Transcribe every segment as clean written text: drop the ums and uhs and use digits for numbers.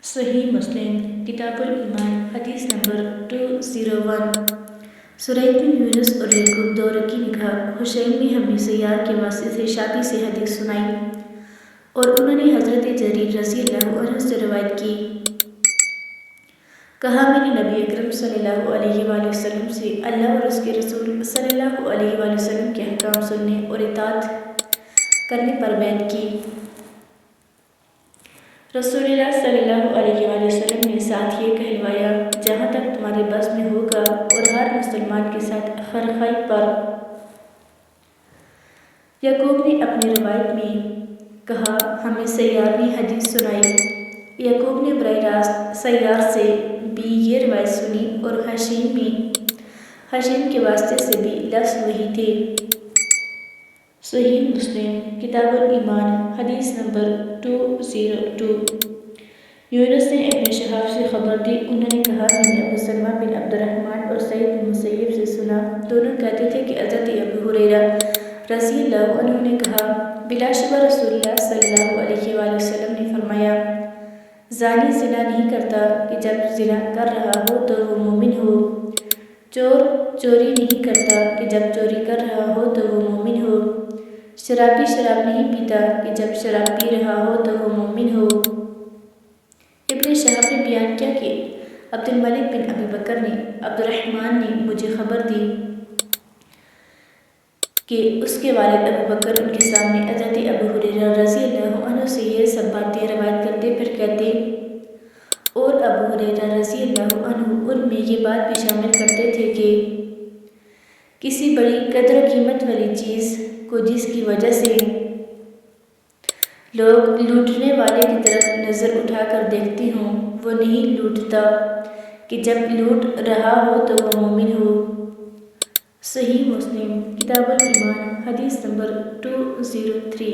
صحیح مسلم کتاب الایمان حدیث نمبر 201۔ سرید بن یونس اور یعقوب دورقی نے کہا، حشیم نے ہمیں سیار کے واسطے سے شافعی سے حدیث سنائی اور انہوں نے حضرت جریر رضی اللہ عنہ سے روایت کی۔ کہا، میں نے نبی اکرم صلی اللہ علیہ وآلہ وسلم سے اللہ اور اس کے رسول صلی اللہ علیہ وآلہ وسلم کے احکام سننے اور اطاعت کرنے پر بیعت کی۔ رسول اللہ صلی اللہ علیہ وآلہ وسلم نے ساتھ یہ کہلوایا، جہاں تک تمہارے بس میں ہوگا اور ہر مسلمان کے ساتھ خرخائی پر۔ یعقوب نے اپنی روایت میں کہا، ہمیں سیار نے حدیث سنائی۔ یعقوب نے براہ راست سیار سے بھی یہ روایت سنی اور حشیم کے واسطے سے بھی لفظ وہی تھے۔ صحیح مسلم کتاب الایمان حدیث نمبر 202۔ یونس نے ابن شہاب سے خبر دی، انہوں نے کہا، میں نے ابو سلمہ بن عبد الرحمن اور سعید بن مسیب سے سنا، دونوں کہتے تھے کہ حضرت ابو ہریرہ رضی اللہ عنہ نے کہا، بلا شبہ رسول اللہ صلی اللہ علیہ وآلہ وسلم نے فرمایا، زانی زنا نہیں کرتا کہ جب زنا کر رہا ہو تو وہ مومن ہو، چور چوری نہیں کرتا کہ جب چوری کر رہا ہو تو وہ مومن ہو، شرابی شراب نہیں پیتا کہ جب شراب پی رہا ہو تو وہ مومن ہو۔ ابن شہاب نے بیان کیا کہ عبد الملک بن ابی بکر نے عبد الرحمن نے مجھے خبر دی کہ اس کے والد ابو بکر ان کے سامنے حضرت ابو ہریرہ رضی اللہ عنہ سے یہ سب باتیں روایت کرتے، پھر کہتے، اور ابو ہریرہ رضی اللہ عنہ ان میں یہ بات بھی شامل کرتے تھے کہ کسی بڑی قدر و قیمت والی چیز کو جس کی وجہ سے لوگ لوٹنے والے کی طرف نظر اٹھا کر دیکھتے ہوں، وہ نہیں لوٹتا کہ جب لوٹ رہا ہو تو وہ مومن ہو۔ صحیح مسلم کتاب الایمان حدیث نمبر 203۔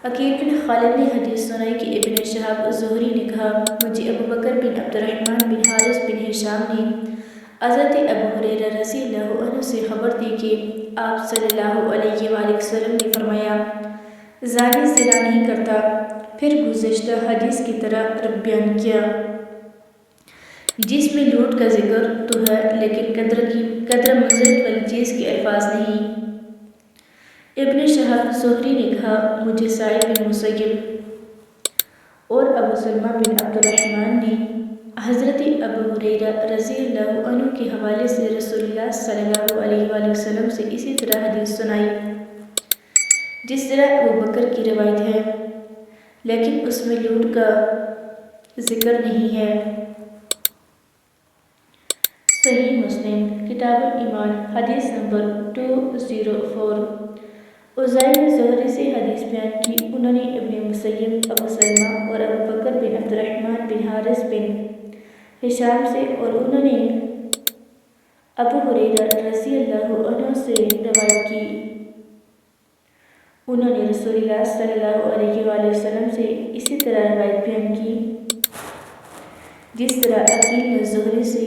عقیل بن خالد نے حدیث سنائی کہ ابن شہاب زہری نے کہا، مجھے ابو بکر بن عبد الرحمن بن حارث بن ہشام نے حضرت ابو ہریرہ رضی اللہ عنہ سے خبر دی کہ آپ صلی اللہ علیہ وآلہ وسلم نے فرمایا، زانی زنا نہیں کرتا۔ پھر گزشتہ حدیث کی طرح بیان کیا، جس میں لوٹ کا ذکر تو ہے لیکن قدر منزلت والی چیز کے الفاظ نہیں۔ ابن شہاب زہری نے کہا، مجھے سعید بن مسیب اور ابو سلمہ بن عبد الرحمن نے حضرت ابو ہریرہ رضی اللہ عنہ کے حوالے سے رسول اللہ صلی اللہ علیہ وآلہ وسلم سے اسی طرح حدیث سنائی جس طرح ابو بکر کی روایت ہے، لیکن اس میں لوٹ کا ذکر نہیں ہے۔ صحیح مسلم کتاب الایمان حدیث نمبر 204۔ اوزائی نے زہری سے حدیث بیان کی، انہوں نے ابن مسیب، ابو سلمہ اور ابو بکر بن عبد الرحمن بن حارث بن ہشام سے اور انہوں نے ابو ہریرہ رضی اللہ عنہ سے روایت کی، انہوں نے رسول اللہ صلی اللہ علیہ وآلہ وسلم سے اسی طرح روایت بیان کی جس طرح عقیل نے زہری سے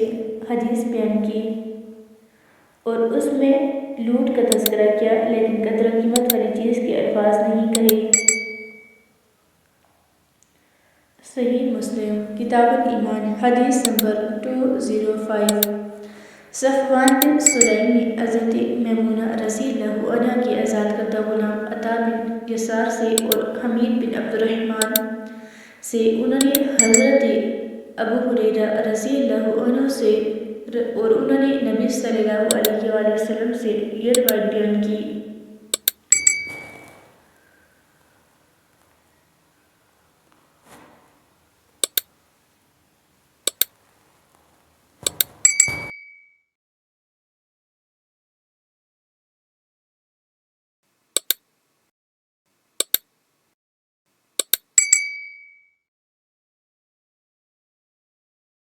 حدیث بیان کی اور اس میں لوٹ کا تذکرہ کیا لیکن قدر و قیمت والی چیز کے الفاظ نہیں کہے۔ صحیح مسلم کتاب الایمان حدیث نمبر 205۔ صفوان بن سلیم نے حضرت میمونہ رضی اللہ عنہا کے آزاد کردہ غلام عطا بن یسار سے اور حمید بن عبد الرحمن سے انہوں نے حضرت ابو ہریرہ رضی اللہ عنہ سے اور انہوں نے نبی صلی اللہ علیہ وآلہ وسلم سے یہ روایت بیان کی۔